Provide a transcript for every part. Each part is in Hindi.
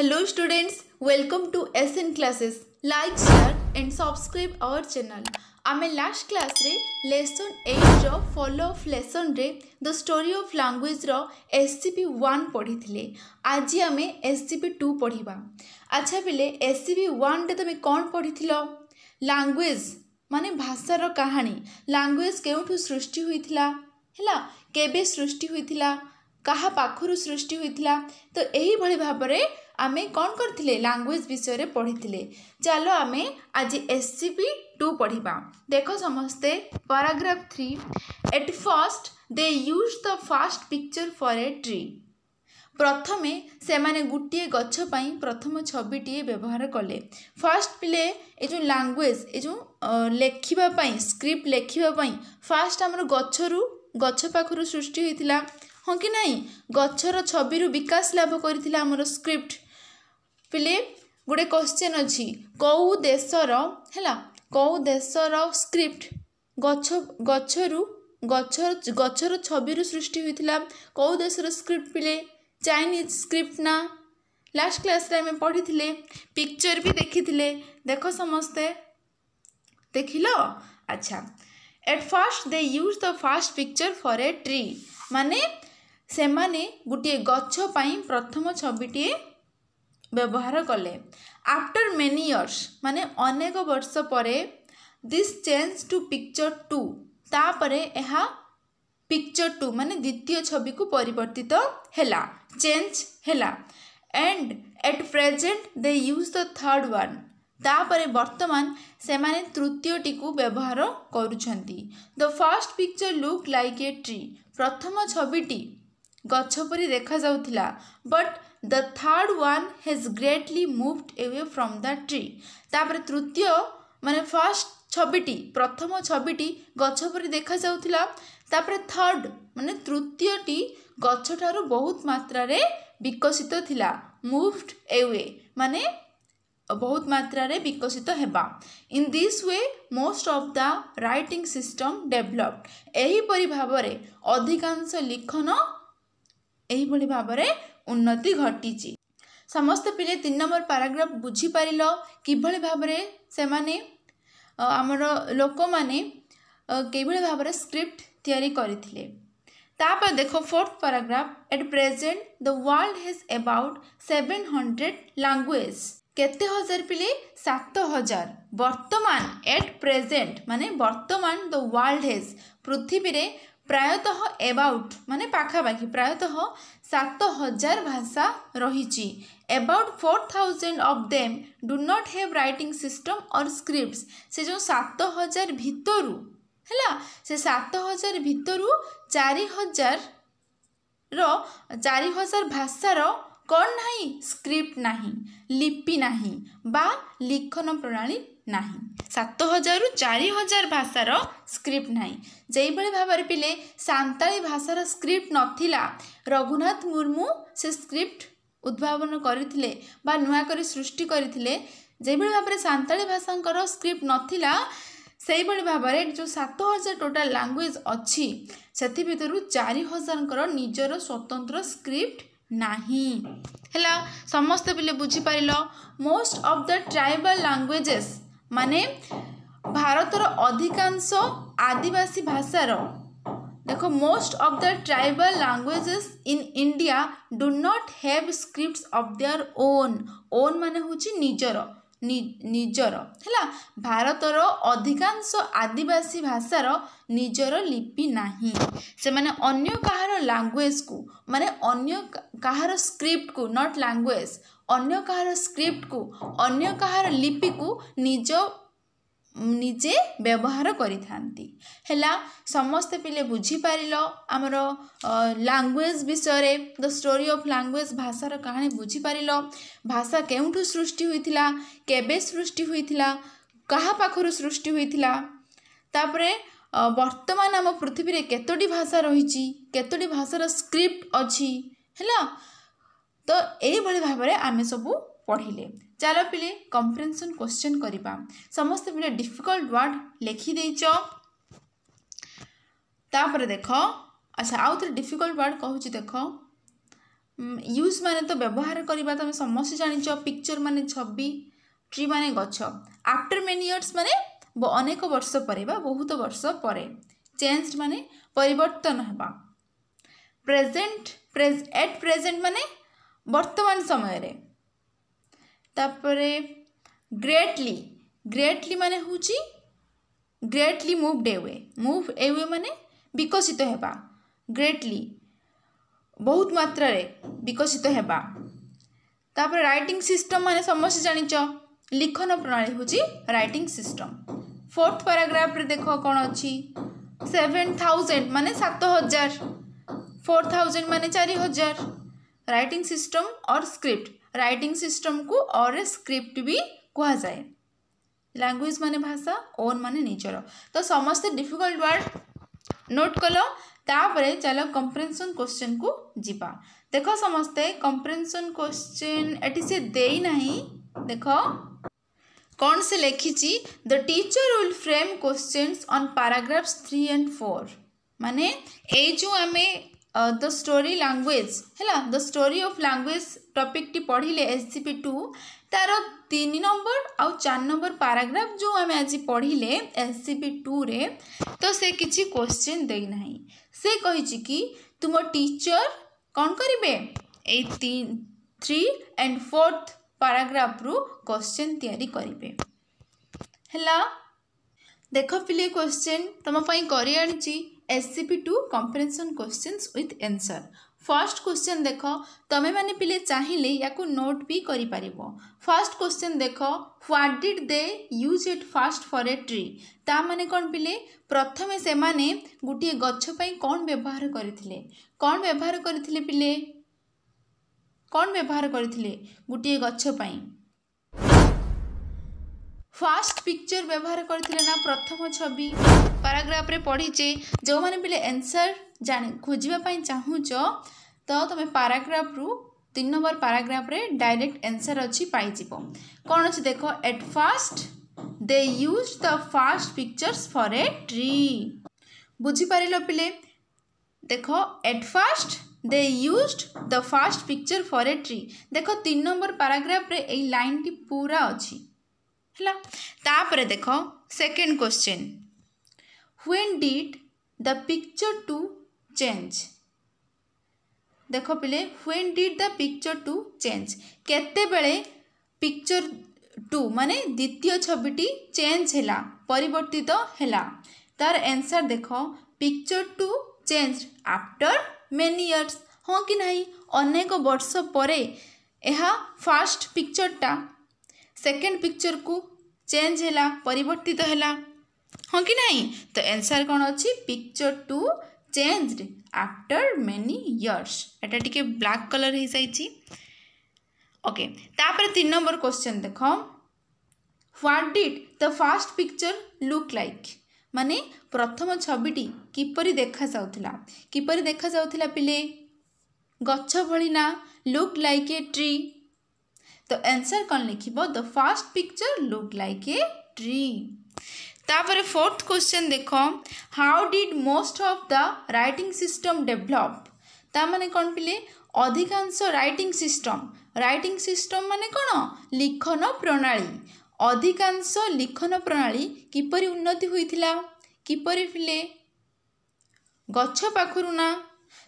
Hello students, welcome to SN classes. Like, share and subscribe our channel. आमे लास्ट क्लास रे लेसन 8 रो फॉलो ऑफ लेसन रे द स्टोरी ऑफ लैंग्वेज रो SCP 1 पढ़ी थिले। आज आमे SCP 2 पढ़िबा। अच्छा पिले SCP 1 रे तमे कोन पढ़ी थिलो? लैंग्वेज माने भाषा रो कहानी। लैंग्वेज केउठु सृष्टि हुइथिला? हैला केबे सृष्टि हुइथिला? कहा पाखरु सृष्टि हुइथिला? तो एही भली भाबरे आमे कौन करथिले लैंग्वेज विषय रे पढ़िथिले। चलो आमे आज SCP 2 पढ़िबा। देखो समस्ते paragraph 3 at first they use the first picture for a tree. प्रथमे से माने गुटिए गछ पई प्रथम छबिटिए व्यवहार कले। फर्स्ट पिले ए जो लैंग्वेज ए जो लेखिबा पई स्क्रिप्ट लेखिबा पई फास्ट हमर गछ पाखरु सृष्टि होइतिला। हाँ कि नहीं गछर छबिरु विकास लाभ करथिला हमर स्क्रिप्ट। पिले गोटे क्वेश्चन अछि कौ देशर हैला कौ देशर स्क्रिप्ट गछर छबिरु सृष्टि होइतिला। कौ देशर स्क्रिप्ट पिले चाइनीज स्क्रिप्ट ना। लास्ट क्लास रे हम पढ़िथिले पिक्चर भी देखिथिले। देखो समस्ते देखिलो। अच्छा at first they use the first picture for a tree माने से माने गुटिए गछ पई प्रथम छबिटिए व्यवहार कले। आफ्टर मेनी इयर्स माने अनेक वर्ष परे दिस चेंज टू पिक्चर 2 तापरे एहा पिक्चर 2 माने द्वितीय छवि को परिवर्तित हैला चेंज हैला। And at present they use the third one तापरे वर्तमान से माने तृतीयटी को व्यवहार करूछंती। The first picture look like a tree प्रथम छविटी गछ परी देखा जाउथिला but the third one has greatly moved away from the tree. तापर तृतीय माने फर्स्ट छबिटी प्रथम छबिटी गछ परी देखा जाउथिला तापर थर्ड माने तृतीयटी गछ ठारू बहुत मात्रा रे विकसित थिला। मूव्ड अवे माने बहुत मात्रा रे विकसित हेबा। In this way most of the writing system developed एही परी भाबरे अधिकांश लिखन एही भली भाबरे उन्नति घटिची। समस्त पिले 3 नंबर पैराग्राफ बुझी पारिलो किभली भाबरे से माने हमर लोक माने केभली भाबरे स्क्रिप्ट तैयारी करिथिले। तापर देखो fourth paragraph at present the world has about 700 language. केते हजार पिले 7000। वर्तमान एट प्रेजेंट माने वर्तमान द वर्ल्ड हैज पृथ्वी रे प्रायतः अबाउट माने पाखापाखि प्रायतः 7000 भाषा रही। About 4000 of them do not have writing system और स्क्रिप्ट्स। से जो 7000 भितरु हैला से 7000 भितरु 4000 भाषार कौन नहीं स्क्रिप्ट नहीं लिपि नहीं बा लिखन प्रणाली नहीं। 7000 रु 4000 भाषार स्क्रिप्ट नहीं। जेई भली भाबरे पिले सांताली भाषार स्क्रिप्ट नथिला। रघुनाथ मुर्मू से स्क्रिप्ट उद्भावन करथिले बा नुआ करी सृष्टि करथिले। जेई भली भाबरे सांताली भाषांकर स्क्रिप्ट नथिला सेई भली भाबरे जो 7000 टोटल लैंग्वेज अछि सेथि भितरु 4000 कर निजर स्वतंत्र स्क्रिप्ट नहीं हैला। समस्त पिले बुझी पारिलो। Most of the tribal languages माने भारतर अधिकांश आदिवासी भाषार देखो most of the tribal languages in India do not have scripts of their own. Own माने होची निजर हैला। भारतर अधिकांश आदिवासी भाषार निजर लिपि नाही। से माने अन्य कहार लैंग्वेज को माने अन्य कहार स्क्रिप्ट को नॉट लैंग्वेज अन्य कहार स्क्रिप्ट को अन्य कहार लिपि को निजे व्यवहार करिथांती हैला। समस्त पिले बुझी पारिलो हमर लैंग्वेज विषय रे द स्टोरी ऑफ लैंग्वेज भाषार कहानी बुझी पारिलो। भाषा केउठु सृष्टि होइथिला केबे सृष्टि होइथिला कहा पाखरु सृष्टि होइथिला तापरे वर्तमान हम पृथ्वी रे केतोटी भाषा रहिची केतोटी भाषार स्क्रिप्ट अछि हैला। तो एही भली भाबरे आमे सबु पढ़िले। चलो पिले कंप्रेhension क्वेश्चन करिबा। समस्त पिले डिफिकल्ट वर्ड लिखि देइचो तापर देखो। अच्छा आउ थोड़ा डिफिकल्ट वर्ड कहूची देखो यूज माने तो व्यवहार करवा तुम समस्त जानिच पिक्चर माने छवि ट्री माने गछ आफ्टर मेनी इयर्स माने अनेक वर्ष पर बहुत वर्ष पर चेंज माने परिवर्तन हेबा एट प्रेजेंट माने वर्तमान समय रे तापरे ग्रेटली माने हुची ग्रेटली मूव एवे माने विकसित हेबा ग्रेटली बहुत मात्रा रे विकसित हेबा तापर राइटिंग सिस्टम माने समस्त जानिच लिखन प्रणाली होची राइटिंग सिस्टम। फोर्थ पैराग्राफ रे देखो कौन अच्छी 7000 माने 7000 4000 माने 4000 राइटिंग सिस्टम और स्क्रिप्ट राइटिंग सिस्टम को और स्क्रिप्ट भी कहा जाए लैंग्वेज माने भाषा ओन माने निजर तो समस्त डिफिकल्ट वर्ड नोट कलो तापरे चलो कंप्रेhension क्वेश्चन को जीवा देखो समस्ते कंप्रेhension क्वेश्चन एटी से देई नहीं देखो कौन से लिखी the teacher will frame questions on paragraphs 3 and 4 माने ए जो आमे द स्टोरी लैंग्वेज है the story of language topic टी पढ़िले SCP2 तार 3 नंबर आउ 4 नंबर पैराग्राफ जो आमे आज पढ़िले SCP2 रे तो से किछि क्वेश्चन देई नाही से कहिछि कि तुम टीचर कौन करिवे ए 3 and 4th पैराग्राफ रु क्वेश्चन तैयारी करिवे हैला देखो पिले क्वेश्चन तुम पई करि आनिछि SCP2 comprehension questions with answer first question देख तमें मैंने पिले चाहिए या नोट भी करि परिबो। फर्स्ट क्वेश्चन देख what did they use it fast for a tree ता माने कौन पिले प्रथमे से माने गुटिए गछ पई कौन व्यवहार करथिले पिले कौन व्यवहार करथिले गुटिए गछ पई फास्ट पिक्चर व्यवहार करथिले ना प्रथम छवि पैराग्राफ रे पढ़ीचे जो माने पिले आंसर जाने खोजिबा पई चाहूच तो तुम पैराग्राफ रु 3 नंबर पैराग्राफ रे डायरेक्ट आंसर अछि पाई जिवो कोन अछि देखो at first they used the fast pictures for a tree बुझी पारिलो पिले देखो at first they used the first picture for a tree देखो 3 नंबर पैराग्राफ रे ए लाइन टी पूरा अछि हला तापरे देखो second question when did the picture to change देखो पिले when did the picture to change केते बेले पिक्चर टू माने द्वितीय छविटी चेंज हैला परिवर्तित हैला तार आंसर देखो picture to change after many years हाँ कि नहीं अनेक वर्ष परे एहा फास्ट पिक्चर टा सेकेंड पिक्चर को चेंज हैला परिवर्तित हैला हाँ कि नहीं तो आंसर कौन अच्छी picture to changed after many years एटा टिके ब्लैक कलर हो जाइए ओके तापर 3 नंबर क्वेश्चन देखो what did the first picture look like माने प्रथम छविटी किपरि देखा जाउथिला पिले गच्छ भली ना लुक लाइक ए ट्री तो आंसर कौन लिखिबो the first picture look like a tree तापर फोर्थ क्वेश्चन देखो how did most of the writing system develop ता माने कौन पिले अधिकांश राइटिंग सिस्टम माने कौन लिखन प्रणाली अधिकांश लिखन प्रणाली किपरि उन्नति होइथिला किपरि पिले गच्छ पाखरु ना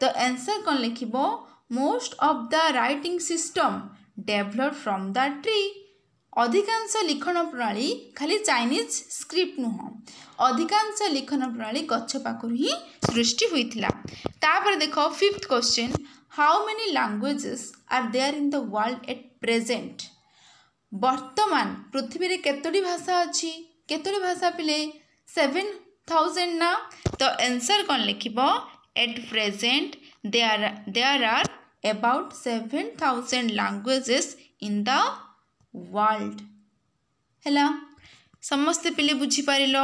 तो आंसर कौन लिखिबो most of the writing system develop from the tree अधिकांश लिखन प्रणाली खाली चाइनीज स्क्रिप्ट नुह अधिकांश लिखन प्रणाली गच्छ पाखरु ही सृष्टि होइथिला तापर देखो fifth question how many languages are there in the world at present वर्तमान पृथ्वी रे केतोटी भाषा अछि केतोटी भाषा पिले 7000 ना तो आंसर कौन लिखिबो at present there are about 7000 languages in the world हैला समस्त पिले बुझी पारिलो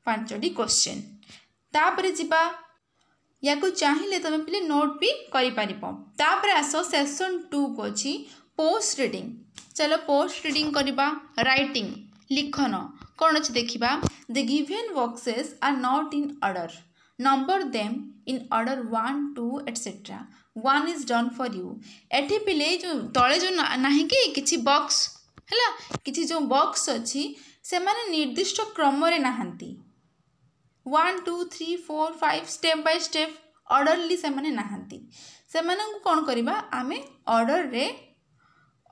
5टी क्वेश्चन तापर जिबा या को चाहिए तुम पिले नोट भी करि पारिबो तापर आसो सेशन 2 को छी पोस्ट रीडिंग चलो पोस्ट रीडिंग करबा राइटिंग लिखन कौन अच्छे देखा the given boxes are not in order number them in order 1 2 etcetera 1 is done for you. एठी पिले जो तले जो नाही कि किछि बॉक्स हैला किछि जो बॉक्स अछि से माने निर्दिष्ट क्रम रे नाहंती 1 2 3 4 5 स्टेप बाय स्टेप ऑर्डरली से माने नाहंती से माने को कोन करबा आमे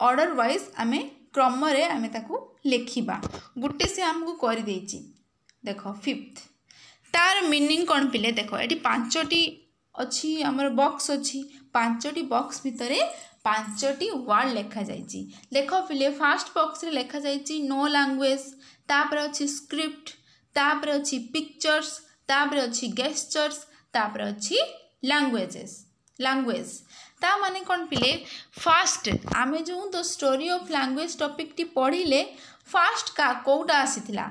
ऑर्डर वाइज आमे क्रम रे आमे ताकू लेखिबा गुटे से हमको कर देछि। देखो फिफ्थ तार मीनिंग कौन पिले देख ये पांचटी अच्छी आमर बॉक्स अच्छी पांचटी बॉक्स भितर पांचटी वर्ड लेखा जाइए। देख पिले फास्ट बॉक्स रे लेखा जाइए नो लैंग्वेज तापर अच्छी स्क्रिप्ट तापर अच्छी पिक्चर्स तापर अच्छी गेस्चर्स तापर अच्छी लैंग्वेज ता माने कौन पिले फास्ट आमे जो the story of language topic टी पढ़िले फास्ट का कोटा आसीथिला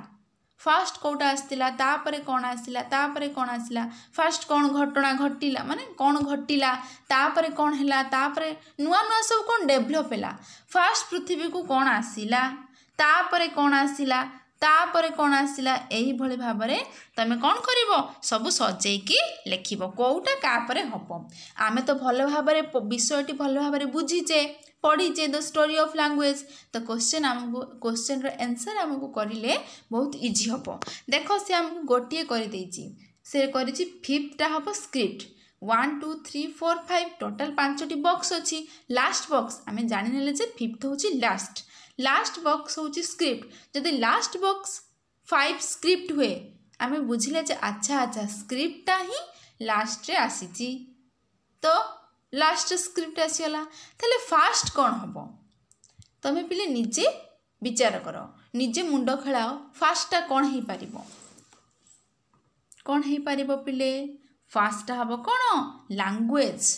फास्ट कोटा आसला तापरे कौन आसला तापरे कौन आसला फास्ट कौन घटना घटिला माने कौन घटिला तापरे कौन हैला तापरे नुआ नुआ सब कौन डेभलप हैला फास्ट पृथ्वी को कौन आसला तापरे कौन आसला तापरे कौन आसला एही भली भाबरे तमे कौन करिवो सब सजेकी लेखिबो कोउटा कापरे हबो। आमे तो भलो भाबरे विषयटी भलो भाबरे बुझीचे पढ़ीचे द स्टोरी ऑफ लैंग्वेज तो क्वेश्चन रो आंसर हमको करिले बहुत इजी हबो। देखो से हमको गोटिए कर देछि से करिछि फिफ्थटा हबो स्क्रिप्ट 1 2 3 4 5 टोटल पांचटी बॉक्स अछि लास्ट बॉक्स आमे जानि नेले जे फिफ्थ होछि लास्ट बॉक्स होछि स्क्रिप्ट जदि लास्ट बॉक्स 5 स्क्रिप्ट हुए आमे बुझिले जे अच्छा स्क्रिप्टटा ही लास्ट रे आसीछि तो लास्ट स्क्रिप्ट आसीगला ताले फास्ट कौन हम तमें पिले निजे विचार कर निजे मुंड खेलाओ फास्टा कौन हो पार कौन हो पार पिले फास्टा हम कौन लैंग्वेज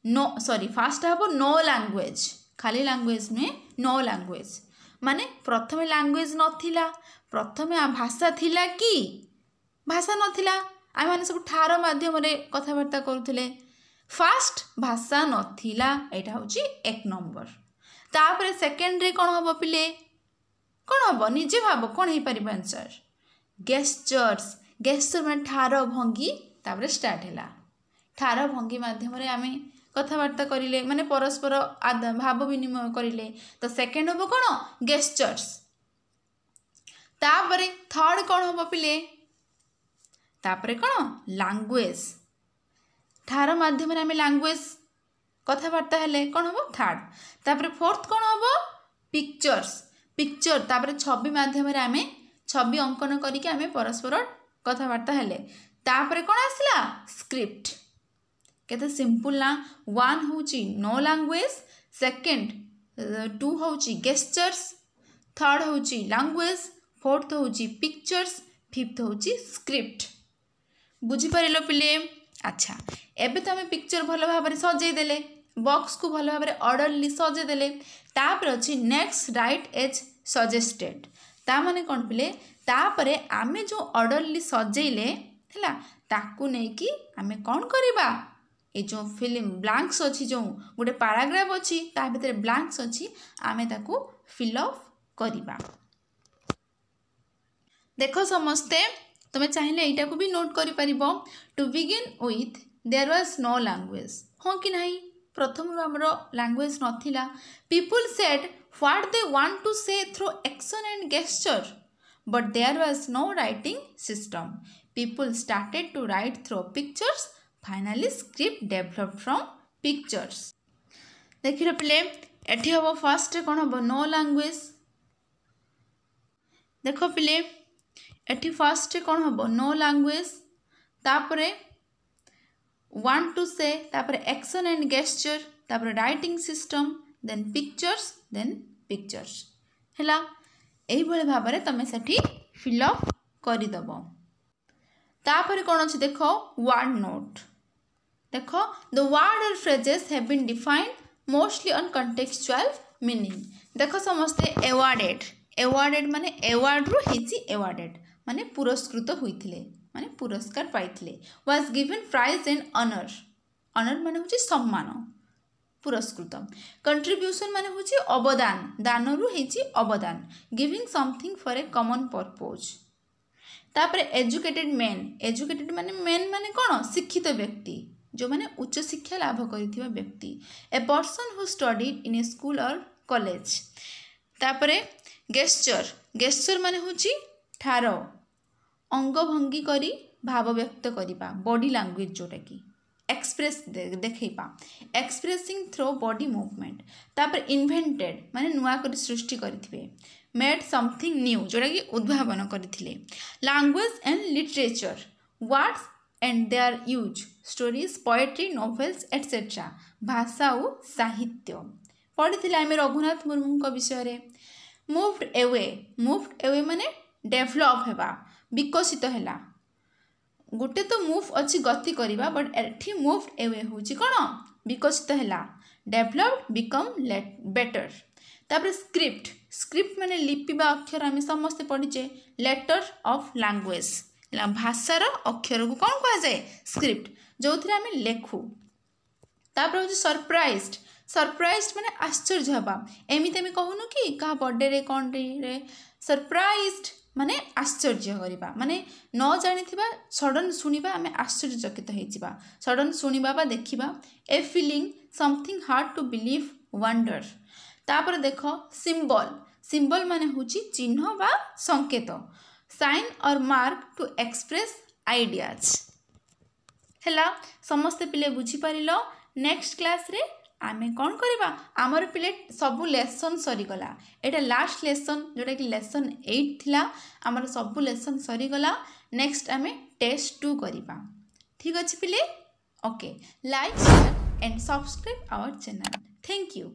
नो सॉरी फास्टा हम नो लैंग्वेज खाली लैंग्वेज नुहे नो लैंग्वेज माने प्रथम लैंग्वेज नथिला प्रथम भाषा थिला कि भाषा नथिला आम मैंने सब ठार माध्यम कथबार्ता करुले फास्ट भाषा नथिला एटा होची एक नंबर तापर सेकेंड रे कौन हम पिले कौन हम निजे भाव कौन हो पार आंसर गेस्चर माने ठार भंगी तापर स्टार्ट हैला ठार भंगी माध्यम आम कथबार्ता करिले माने परस्पर भाव विनिमय करिले तो सेकेंड हम कौन गेस्चर्स तापर थर्ड कौन हम पिले तापर कौन लैंग्वेज ठार माध्यम आम लैंग्वेज कथबार्ता हेले कौन हम थर्ड तापर फोर्थ कौन हम पिक्चर तापर छवि माध्यम आम छवि अंकन करके आम परस्पर कथबार्ता हेले तापर कौन आसला स्क्रिप्ट केते सिंपल ना 1 होची नो लैंग्वेज सेकेंड 2 होची गेस्चर्स थर्ड होची लैंग्वेज फोर्थ होची पिक्चर्स फिफ्थ होची स्क्रिप्ट बुझी पारिलो पिले। अच्छा एबे तो आम पिक्चर भल भाव सजे देले बॉक्स को भल भाव ऑर्डरली सजे देले तापर अच्छी नेक्स्ट राइट एज सजेस्टेड ता माने कौन पिले तापरे आमे जो ऑर्डरली सजेले हैला ताकू नहीं कि आमे कौन करिबा ये जो फिल्म ब्लैंक्स अच्छी जो गोटे पैराग्राफ अच्छी ता भीतर ब्लैंक्स अच्छी आमे ताकू फिल अप करिबा। देखो समस्ते तुम चाहिए यहाँ को भी नोट करि परिबो to begin with there was no language हाँ कि नहीं प्रथम आमर लैंग्वेज नथिला people said what they want to say through action and gesture but there was no writing system people started to write through pictures finally script develop from pictures. देखिए पिले एठी हम फर्स्ट कौन हम नो लैंग्वेज देख पिले एठी फर्स्ट कौन हम नो लैंग्वेज तापरे 1 टू से तापरे एक्शन एंड गेस्चर तापरे राइटिंग सिस्टम देन पिक्चर्स हैला एही भले भाबरे तमे सेठी फिल अप करि दबो। तापरे कौन अछि देखो वर्ड नोट देखो द वर्ड और phrases have been defined mostly on contextual meaning देखो समस्ते एवार्डेड माने एवार्ड रु हिची एवार्डेड माने पुरस्कृत होइथिले माने पुरस्कार पाइथिले was given prize and honour माने होची सम्मान पुरस्कृत कंट्रीब्यूशन माने होची अवदान दान रु हिची अवदान giving something for a common purpose तापर एजुकेटेड मेन माने कौन शिक्षित व्यक्ति जो माने उच्च शिक्षा लाभ करिथिबा व्यक्ति a person who studied in A school और कॉलेज तापर गेस्चर माने होची ठार अंग भंगी करी भाव व्यक्त करिबा बॉडी लैंग्वेज जोटा की एक्सप्रेस देखैबा एक्सप्रेसिंग थ्रो बॉडी मूवमेंट तापर इन्वेंटेड माने नुआ करी सृष्टि करिथिबे मेड समथिंग न्यू जोटा कि उद्भावन करथिले language and literature words and their use stories poetry novels etcetera भाषा और साहित्य पढ़ी आम रघुनाथ मुर्मू विषय रे मूव्ड एवे माने डेभलप हेबा विकसित हैला गोटे तो मूव अच्छी गति करवा बट एठी मूव्ड एवे होची कोन विकसित हैला डेभलप्ड बिकम बेटर तापर स्क्रिप्ट माने लिपि बा अक्षर आम समस्ते पढ़ीचे लेटर ऑफ लैंग्वेज भाषार अक्षर को कौन कह जाए स्क्रिप्ट जो थे आम लेखु तापर हूँ सरप्राइज्ड माने आश्चर्य हवा एमती आम कहूनु कि क्या बर्थडे रे कौन रे सरप्राइज्ड माने आश्चर्य करवा माने न जानी सडन शुणा आम आश्चर्यचकित होइजिबा सडन शुणा बा देखा a feeling something hard to believe wonder तापर देख सिंबल माने होची चिन्ह बा संकेत साइन और मार्क टू एक्सप्रेस आइडियाज हैला समस्ते पिले बुझी पारिलो नेक्स्ट क्लास रे आमे कौन करवा आमर पिले सबु लेसन सरीगला एटा लास्ट लेसन जोटा कि लेसन 8 थिला आमर सबु लेसन सरीगला नेक्स्ट आमे टेस्ट 2 करवा ठीक अछि पिले okay like share and subscribe our channel thank you.